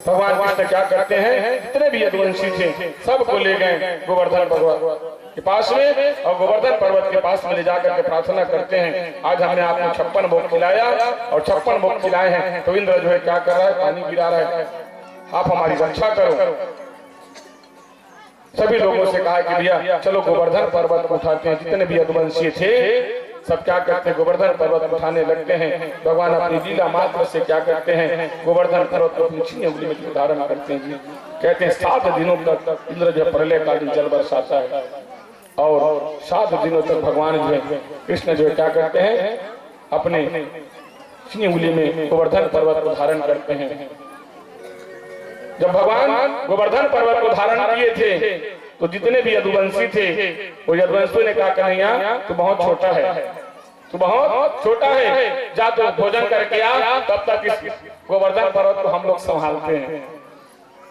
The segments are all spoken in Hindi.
भगवान कृष्ण क्या करते हैं, जितने भी यदुवंशी थे सबको ले गए गोवर्धन भगवान के पास में, और गोवर्धन पर्वत के पास में ले जाकर के प्रार्थना करते हैं, आज हमने आपको 56 भोग खिलाया और 56 भोग खिलाए हैं, तो इंद्र जो है क्या कर रहा है, पानी गिरा रहा है, आप हमारी रक्षा करो। सभी लोगों से कहा कि भैया चलो गोवर्धन पर्वत उठाते हैं। जितने भी यदुवंशी थे सब क्या करते हैं, गोवर्धन पर्वत उठाने लगते हैं। भगवान अपनी लीला मात्र से क्या करते हैं, गोवर्धन पर्वत को अपनी छीनी उंगली में धारण करते हैं जी। कहते हैं 7 दिनों तक इंद्र जो प्रलय कालीन जल बरसाता है, और 7 दिनों तक भगवान जो है कृष्ण जो है क्या करते हैं, अपने छीनी उंगली में गोवर्धन पर्वत को धारण करते हैं। जब भगवान गोवर्धन पर्वत को धारण किए थे तो जितने भी यदुवंशी थे वो यदुवंशी ने कहा, कन्हैया तू बहुत छोटा है, तू बहुत छोटा है, जा तो भोजन करके आ, तब तक इस गोवर्धन पर्वत को हम लोग संभालते हैं,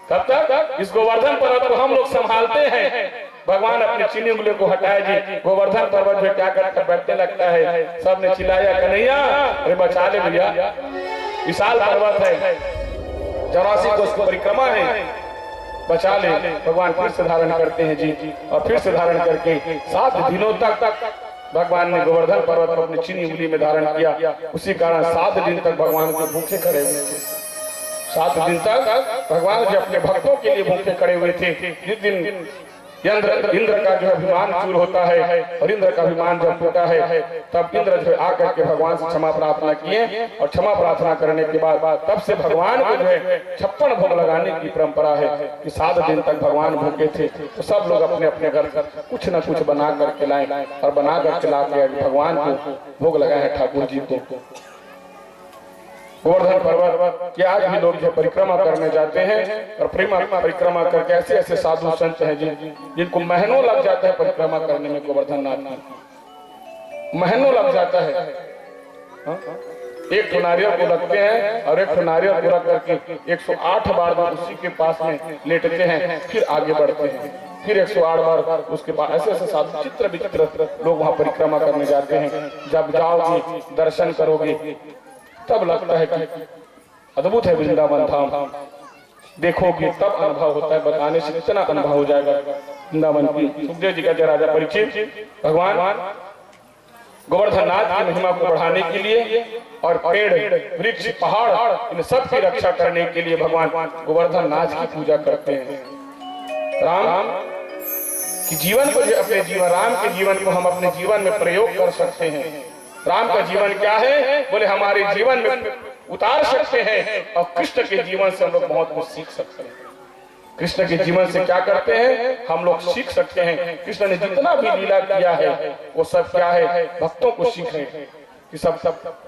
तब तक इस गोवर्धन पर्वत को हम लोग संभालते हैं। भगवान अपनी चीनी उंगली को हटाए जी, गोवर्धन पर्वत जो क्या करके बैठने लगता है। सबने चिल्लाया, कन्हैया अरे बचा ले भैया, विशाल पर्वत है, 84 कोस की परिक्रमा है, बचा ले। भगवान फिर से धारण करते हैं जी, और फिर से धारण करके 7 दिनों तक भगवान ने गोवर्धन पर्वत को अपनी चीनी उंगली में धारण किया। उसी कारण 7 दिन तक भगवान को भूखे खड़े हुए थे। 7 दिन तक भगवान जो अपने भक्तों के लिए भूखे खड़े हुए थे। जिस दिन इंद्र का जो अभिमान चूर होता है और इंद्र का अभिमान जब टूटा है, तब इंद्र जो आकर के भगवान से क्षमा प्रार्थना किए, और क्षमा प्रार्थना करने के बाद तब से भगवान को जो है 56 भोग लगाने की परंपरा है कि 7 दिन तक भगवान भूखे थे तो सब लोग अपने अपने घर कुछ न कुछ बना करके लाए, और बना करके ला के भगवान को भोग लगाए हैं ठाकुर जी को। गोवर्धन पर्वत के आज भी लोग जो परिक्रमा करने जाते हैं, और परिक्रमा करके ऐसे ऐसे साधु संत हैं जिनको महीनों लग जाता है परिक्रमा करने में। गोवर्धन नाथ महीनों लग जाता है। एक नारियल को रखते हैं और एक नारियल को रख करके 108 बार उसी के पास में लेटते हैं, फिर आगे बढ़ते हैं, फिर 108 बार उसके पास। ऐसे ऐसे साधु चित्र विचित्र लोग वहाँ परिक्रमा करने जाते हैं। जब जाओगे दर्शन करोगे तब लगता है कि अद्भुत है वृंदावन धाम, देखोगे तब अनुभव होता है, बताने से इतना अनुभव हो जाएगा वृंदावन की। सुखदेव जी कहते राजा परीक्षित, भगवान गोवर्धन नाथ की महिमा को बढ़ाने के लिए और पेड़ वृक्ष पहाड़ इन सब की रक्षा करने के लिए भगवान गोवर्धन नाथ की पूजा करते हैं। राम की जीवन को, अपने जीवन, राम के जीवन को हम अपने जीवन में प्रयोग कर सकते हैं। राम का जीवन क्या है, बोले हमारे जीवन में उतार सकते हैं, और कृष्ण के जीवन से हम लोग बहुत कुछ सीख सकते हैं। कृष्ण के जीवन से क्या करते हैं हम लोग सीख सकते हैं। कृष्ण ने जितना भी लीला किया है वो सब क्या है, भक्तों को सीखे कि सब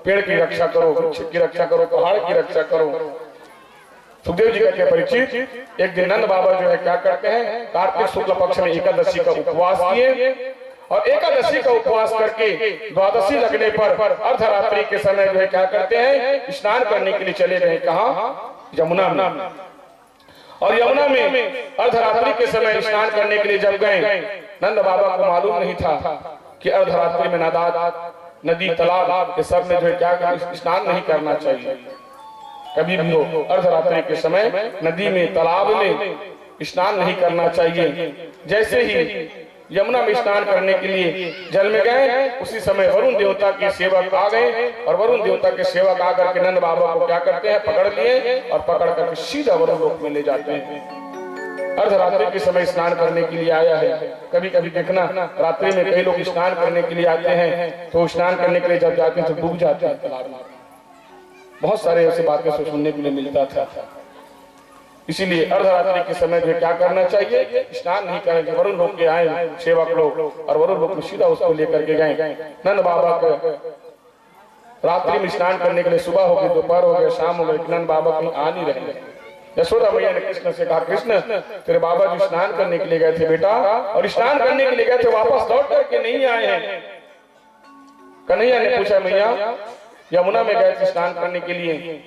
पेड़ की रक्षा करो, वृक्ष की रक्षा करो, पहाड़ की रक्षा करो। सुखदेव जी कहते हैं परीक्षित, एक दिन नंद बाबा जो है क्या करते हैं, कार्तिक शुक्ल पक्ष में एकादशी का उपवास किए, और एकादशी का उपवास करके द्वादशी लगने पर अर्धरात्रि के समय जो है क्या करते हैं, स्नान करने के लिए चले गए। कहाँ? यमुना में। और यमुना में अर्धरात्रि के समय स्नान करने के लिए जब गए, नंद बाबा को मालूम नहीं था कि अर्धरात्रि में नदी तालाब ये सब में जो है क्या स्नान नहीं करना चाहिए। कभी भी हो अर्धरात्रि के समय नदी में तालाब में स्नान नहीं करना चाहिए। जैसे ही यमुना में स्नान करने के लिए जल में गए, उसी समय वरुण देवता के सेवक आ गए, और वरुण देवता के सेवक आकर के नंद बाबा को क्या करते हैं, पकड़ लिए, और पकड़ करके सीधा वरुण लोक में ले जाते हैं। अर्धरात्रि के समय स्नान करने के लिए आया है। कभी कभी देखना रात्रि में कई लोग स्नान करने के लिए आते हैं, तो स्नान करने के लिए जब जाते हैं तो डूब जाते हैं तालाब में। बहुत सारे ऐसी बातें सुनने के लिए मिलता था। इसीलिए अर्धरात्रि के समय जो क्या करना चाहिए, स्नान नहीं करेंगे। वरुण लोग के आए सेवक लोग, और वरुण लोग सीधा उसको लेकर के गए नंद बाबा को। रात्रि में स्नान करने के लिए सुबह हो गई, दोपहर हो गया, शाम हो गई, नंद बाबा कहीं आ नहीं रहे। यशोदा मैया ने कृष्ण से कहा, कृष्ण तेरे बाबा जी स्नान करने के लिए गए थे बेटा, और स्नान करने के लिए गए थे, वापस लौट करके नहीं आए हैं। कन्हैया ने पूछा, मैया यमुना में गए थे स्नान करने के लिए।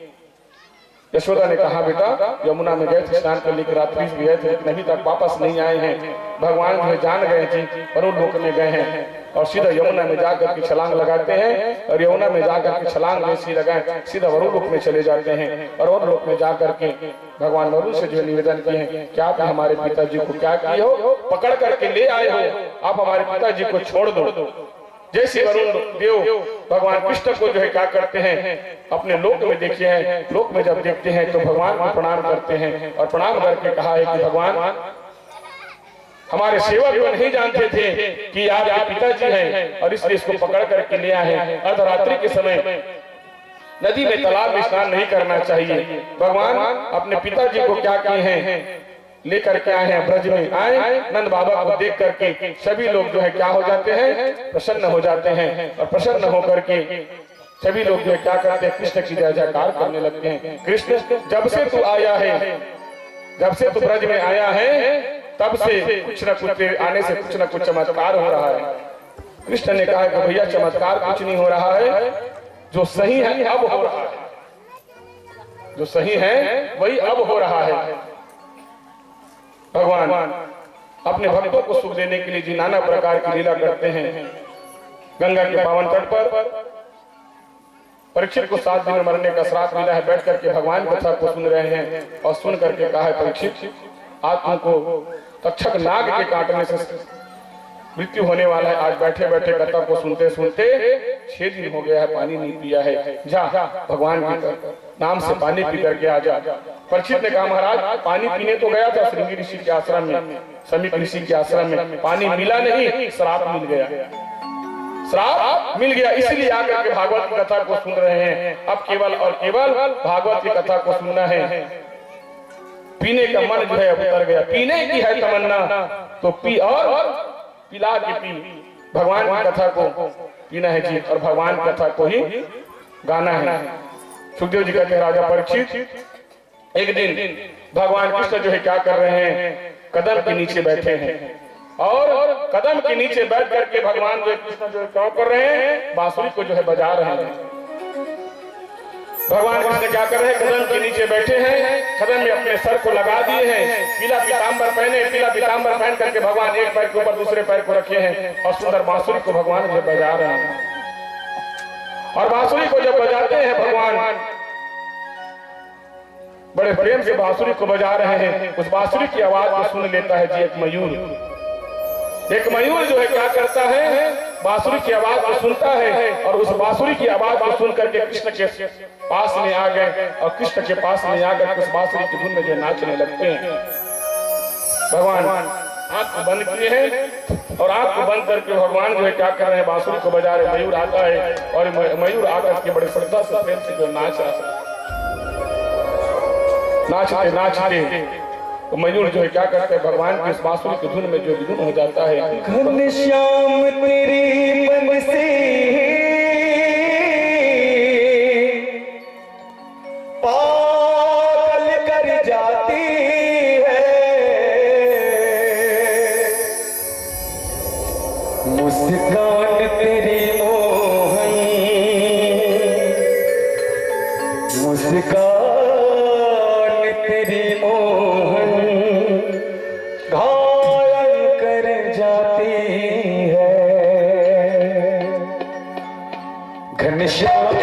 यशोदा ने कहा, बेटा यमुना में गए थे स्नान करने के, रात्रि गए थे, लेकिन अभी तक वापस नहीं आए हैं। भगवान जो जान गए थे वरुण लोक में गए हैं। और सीधा यमुना में जाकर के छलांग लगाते हैं और यमुना में जाकर के छलांग जैसी लगाए सीधा वरुण लोक में चले जाते हैं। और वरुण लोक में जाकर के भगवान वरुण से जो निवेदन किए हैं कि आप हमारे पिताजी को क्या किए हो, पकड़ करके ले आए हो, आप हमारे पिताजी को छोड़ दो। जैसे वरुण देव भगवान कृष्ण को जो है क्या करते हैं, अपने लोक में देखते हैं, लोक में जब देखते हैं तो भगवान को प्रणाम करते हैं और प्रणाम करके कहा है कि भगवान हमारे सेवक जो नहीं जानते थे कि आपके पिताजी हैं और इसलिए इसको पकड़ करके ले आए हैं। अर्धरात्रि के समय नदी में तालाब में स्नान नहीं करना चाहिए। भगवान अपने पिताजी को क्या किए हैं, लेकर के आए हैं, ब्रज में आए, नंद बाबा को देख करके सभी लोग जो है क्या हो जाते हैं, प्रसन्न हो जाते हैं। और प्रसन्न होकर के सभी लोग जो है क्या करते हैं, कृष्ण की जय जयकार करने लगते हैं। कृष्ण जब से तू आया है, जब से तू ब्रज में आया है, तब से कुछ न कुछ आने से कुछ न कुछ चमत्कार हो रहा है। कृष्ण ने कहा कि भैया चमत्कार कुछ नहीं हो रहा है, जो सही है अब हो रहा है, जो सही है वही अब हो रहा है। भगवान अपने भक्तों को सुख देने के लिए जी नाना प्रकार की लीला करते हैं। गंगा के पावन तट पर परीक्षित को 7 दिन मरने का श्राप मिला है, बैठ करके भगवान कथा को सुन रहे हैं और सुन करके कहा है परीक्षित आज तुमको तक्षक नाग के काटने से मृत्यु होने वाला है। आज बैठे बैठे कथा को सुनते सुनते 6 दिन हो गया है, पानी नहीं पिया है, जा भगवान के नाम से पानी पी करके आ जा। परीक्षित ने कहा महाराज पानी पीने तो गया था श्रृंगी ऋषि के आश्रम में, समीप ऋषि के आश्रम में, पानी मिला नहीं, श्राप मिल गया, श्राप मिल गया, इसलिए आकर के भागवत की कथा को सुन रहे हैं। अब केवल और केवल भागवत की कथा को सुनना है। पीने का मन जो है उतर गया, पीने की है तमन्ना तो पी और पिला के पी, भगवान की कथा को पीना है जी और भगवान की कथा को ही गाना है। सुखदेव जी कहते हैं राजा परीक्षित एक दिन भगवान कृष्ण जो है क्या कर रहे हैं, कदम के नीचे बैठे हैं और कदम के नीचे बैठ करके भगवान जो कृष्ण जो क्या कर रहे हैं, बांसुरी को जो है बजा रहे हैं। भगवान कृष्ण क्या कर रहे हैं, कदम के नीचे बैठे हैं, कदम में अपने सर को लगा दिए हैं, पीला पीताम्बर पहने, पीला पीताम्बर पहन करके भगवान एक पैर के ऊपर दूसरे पैर को रखे हैं और सुंदर बांसुरी को भगवान जो बजा रहे हैं। और बांसुरी को जब बजाते हैं भगवान बड़े प्रेम से बांसुरी को बजा रहे हैं, उस बांसुरी की आवाज को सुन लेता है जी एक मयूर। एक मयूर जो है क्या करता है, बांसुरी की आवाज को सुनता है और उस बांसुरी की आवाज को सुन करके कृष्ण के पास में आ गए और कृष्ण के पास में आकर उस बांसुरी की धुन में जो नाचने लगते हैं। भगवान आंख को बंद किए हैं और आंख को बंद करके भगवान जो है क्या कर रहे हैं, बांसुरी को बजा रहे। मयूर आता है और मयूर आकर के बड़े श्रद्धा से प्रेम से जो नाच रहा है, नाचते नाचते तो मयूर जो है क्या करते हैं, भगवान की इस बांसुरी की धुन में जो विधुन हो जाता है। घनश्याम तेरी बंसी पागल कर जाती है, मुस्कान तेरी मोहन, मुस्कान तेरी मोहन घायल कर जाती है। घनश्याम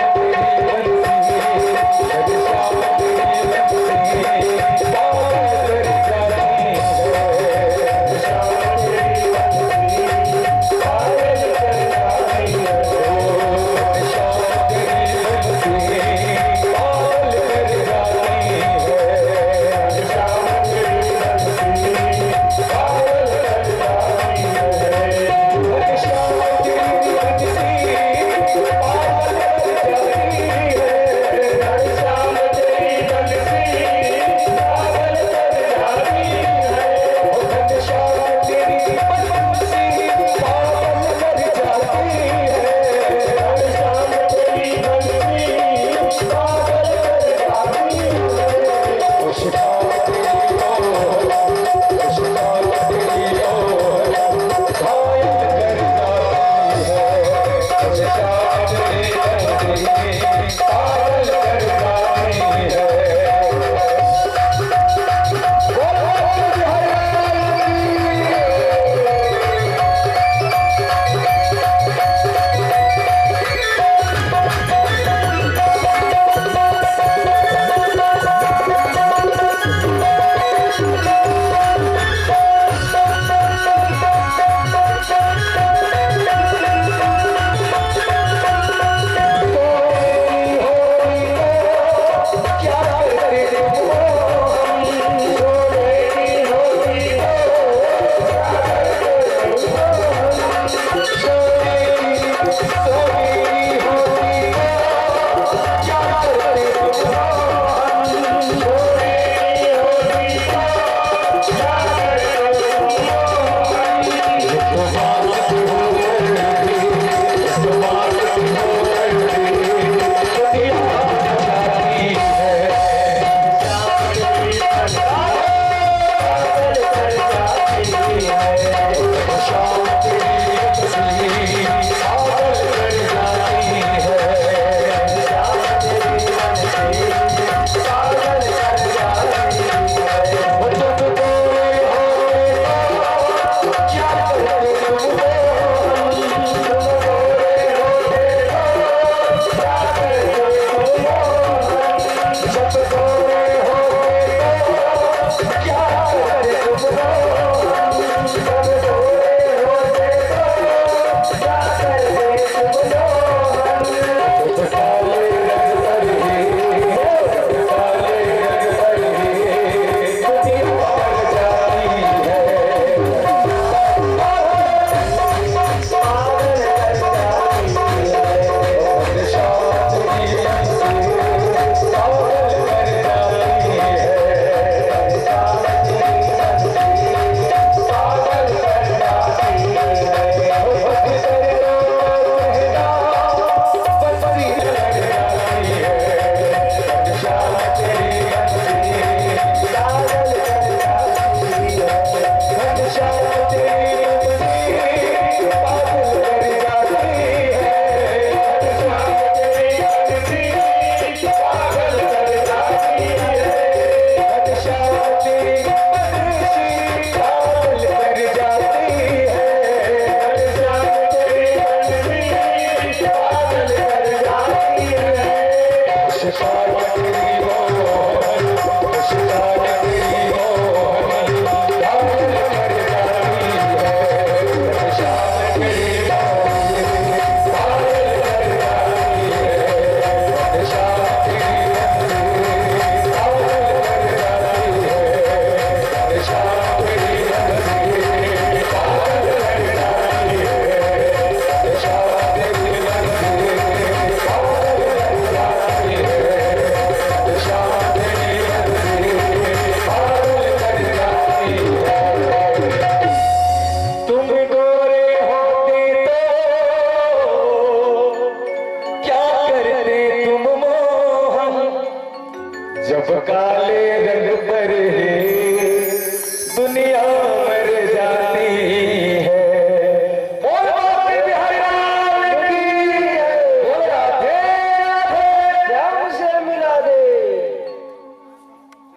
रंग